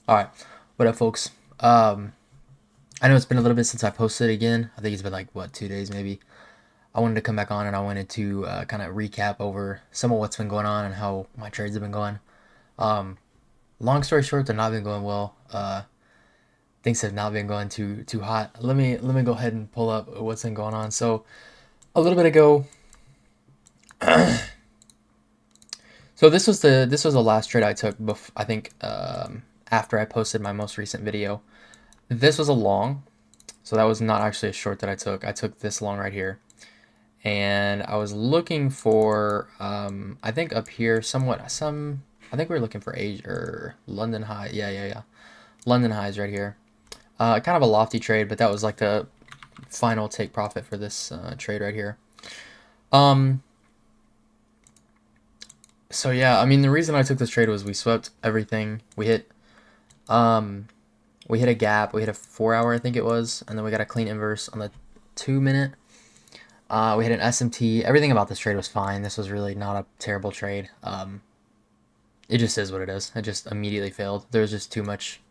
All right, what up, folks? I know it's been a little bit since I posted again. I think it's been like what 2 days maybe. I wanted to come back on and I wanted to kind of recap over some of what's been going on and how my trades have been going. Um, Long story short, they're not been going well. Things have not been going too hot. Let me go ahead and pull up what's been going on. So a little bit ago, so this was the last trade I took. I think after I posted my most recent video. This was a long, so that was not actually a short that I took. I took this long right here. And I was looking for, I think up here, I think we were looking for Asia or London High. Yeah. London Highs right here. Kind of a lofty trade, but that was like the final take profit for this trade right here. Um, so yeah, I mean, the reason I took this trade was we swept everything. Um, we hit a gap. We hit a 4 hour, I think it was, and then we got a clean inverse on the 2 minute. We hit an SMT. Everything about this trade was fine. This was really not a terrible trade. It just is what it is. It just immediately failed. There was just too much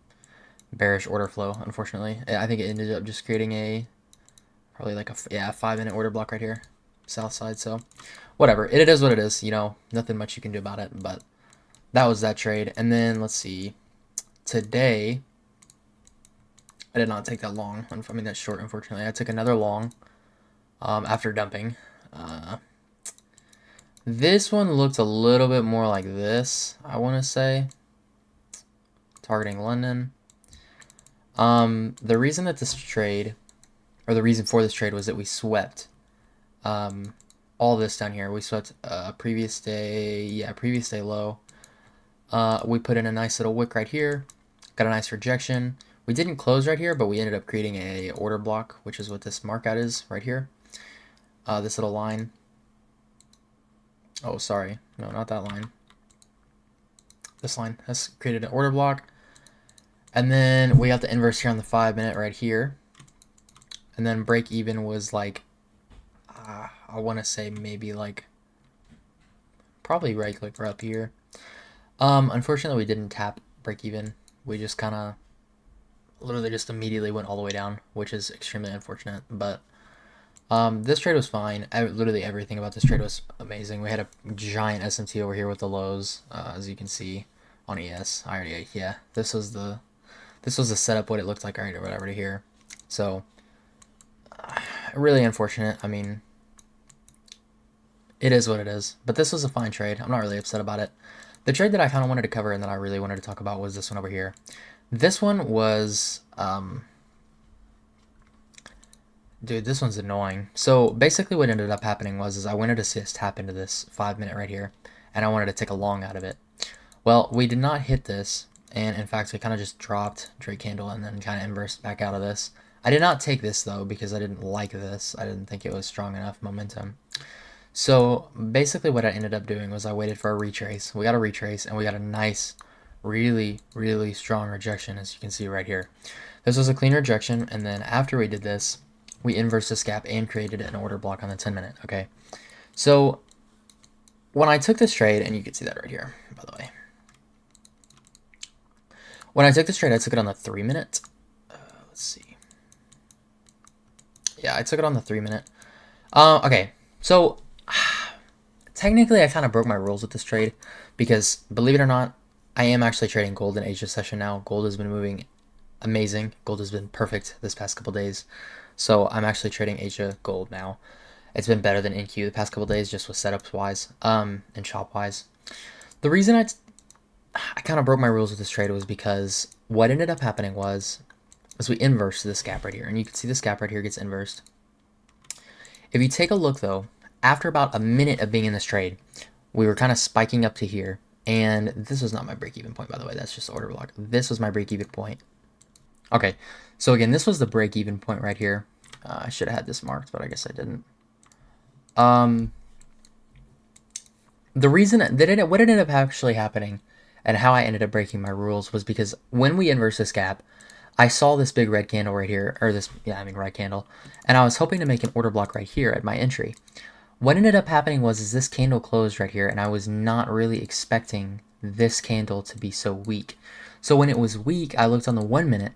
bearish order flow, unfortunately. I think it ended up just creating a probably like a 5 minute order block right here, south side. So whatever. It is what it is. Nothing much you can do about it. But that was that trade. And then let's see. Today, I did not take that long. I mean that short, unfortunately. I took another long after dumping. This one looked a little bit more like this, I want to say. Targeting London. The reason that this trade, or the reason for this trade, was that we swept all this down here. We swept previous day low. We put in a nice little wick right here. Got a nice rejection. We didn't close right here, but we ended up creating a order block, which is what this markout is right here. This little line. Oh, sorry. No, not that line. This line has created an order block. And then we got the inverse here on the 5 minute right here. And then break even was like, I want to say maybe like, probably right click for up here. Unfortunately, we didn't tap break even. We just kind of literally just immediately went all the way down, which is extremely unfortunate. But this trade was fine. Literally everything about this trade was amazing. We had a giant SMT over here with the lows, as you can see on ES. Yeah, this was the setup, what it looked like right over to here. So really unfortunate. I mean, it is what it is. But this was a fine trade. I'm not really upset about it. The trade that I kind of wanted to cover and that I really wanted to talk about was this one over here. This one was, dude, this one's annoying. So basically what ended up happening was I wanted to see us tap into this 5 minute right here, and I wanted to take a long out of it. Well, we did not hit this, and in fact, we kind of just dropped Drake candle and then kind of inversed back out of this. I did not take this though because I didn't like this. I didn't think it was strong enough momentum. So basically what I ended up doing was I waited for a retrace. We got a retrace and we got a nice, really strong rejection, as you can see right here. This was a clean rejection, and then after we did this, we inversed this gap and created an order block on the 10 minute, okay? So when I took this trade, and you can see that right here, by the way. When I took this trade, I took it on the 3 minute. Let's see. Yeah, I took it on the 3 minute. Okay, so technically I kind of broke my rules with this trade because, believe it or not, I am actually trading gold in Asia session now. Gold has been moving amazing. Gold has been perfect this past couple days. So I'm actually trading Asia gold now. It's been better than NQ the past couple days just with setups wise, and chop wise. The reason I kind of broke my rules with this trade was because what ended up happening was we inversed this gap right here, and you can see this gap right here gets inversed. If you take a look though, after about a minute of being in this trade, we were kind of spiking up to here, and this was not my break-even point, by the way. That's just the order block. This was my break-even point. Okay, so again, this was the break-even point right here. I should have had this marked, but I guess I didn't. The reason that what ended up actually happening and how I ended up breaking my rules was because when we inverse this gap, I saw this big red candle right here, or this, red candle, and I was hoping to make an order block right here at my entry. What ended up happening was this candle closed right here, and I was not really expecting this candle to be so weak. So when it was weak, I looked on the 1 minute,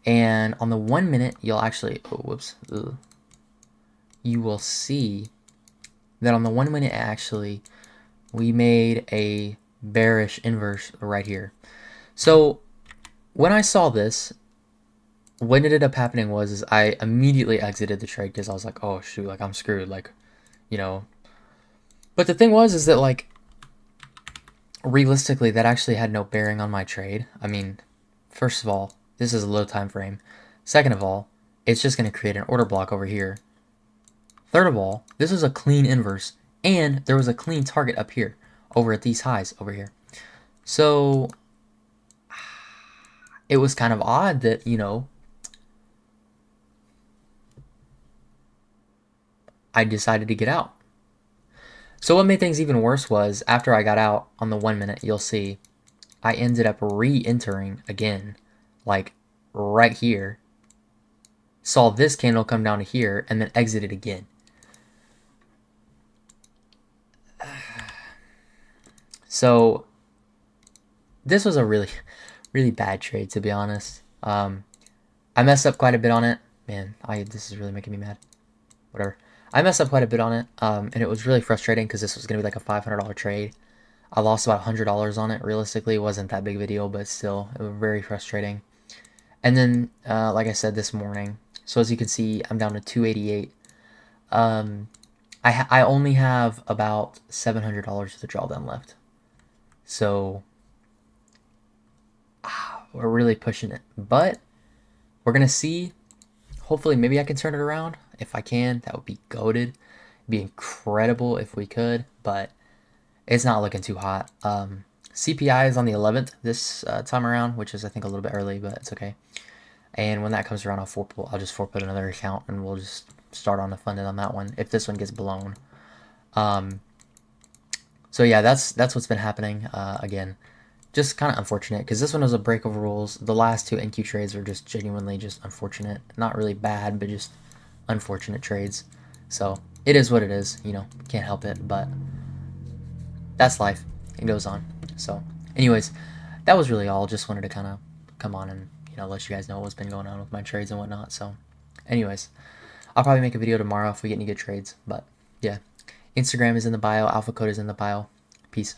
and on the 1 minute, you'll actually, oh, whoops, ugh. You will see that on the 1 minute, actually, we made a bearish inverse right here. So when I saw this, what ended up happening was I immediately exited the trade because I was like, oh shoot, like I'm screwed, like, you know. But the thing was is that, like, realistically, that actually had no bearing on my trade. I mean, first of all, this is a low time frame. Second of all, it's just going to create an order block over here. Third of all, this was a clean inverse, and there was a clean target up here over at these highs over here. So it was kind of odd that, you know, I decided to get out. So what made things even worse was after I got out on the 1 minute, you'll see I ended up re-entering again, like right here. Saw this candle come down to here and then exited again. So this was a really, really bad trade, to be honest. I messed up quite a bit on it. Man, this is really making me mad. Whatever. I messed up quite a bit on it, and it was really frustrating because this was going to be like a $500 trade. I lost about $100 on it. Realistically, it wasn't that big of a deal, but still, it was very frustrating. And then, like I said this morning, so as you can see, I'm down to 288. I only have about $700 of the drawdown left. So, we're really pushing it. But, we're going to see. Hopefully, maybe I can turn it around. If I can, that would be goated. It'd be incredible if we could, but it's not looking too hot. CPI is on the 11th this time around, which is, I think, a little bit early, but it's okay. And when that comes around, I'll just forput another account, and we'll just start on the funded on that one if this one gets blown. So yeah, that's what's been happening. Again, just kind of unfortunate because this one was a break of rules. The last two NQ trades were just genuinely just unfortunate. Not really bad, but just unfortunate trades. So it is what it is. You know, can't help it, but that's life. It goes on. So anyways, that was really all. Just wanted to kind of come on and, you know, let you guys know what's been going on with my trades and whatnot. So anyways, I'll probably make a video tomorrow if we get any good trades. But yeah, Instagram is in the bio. Alpha code is in the bio. Peace.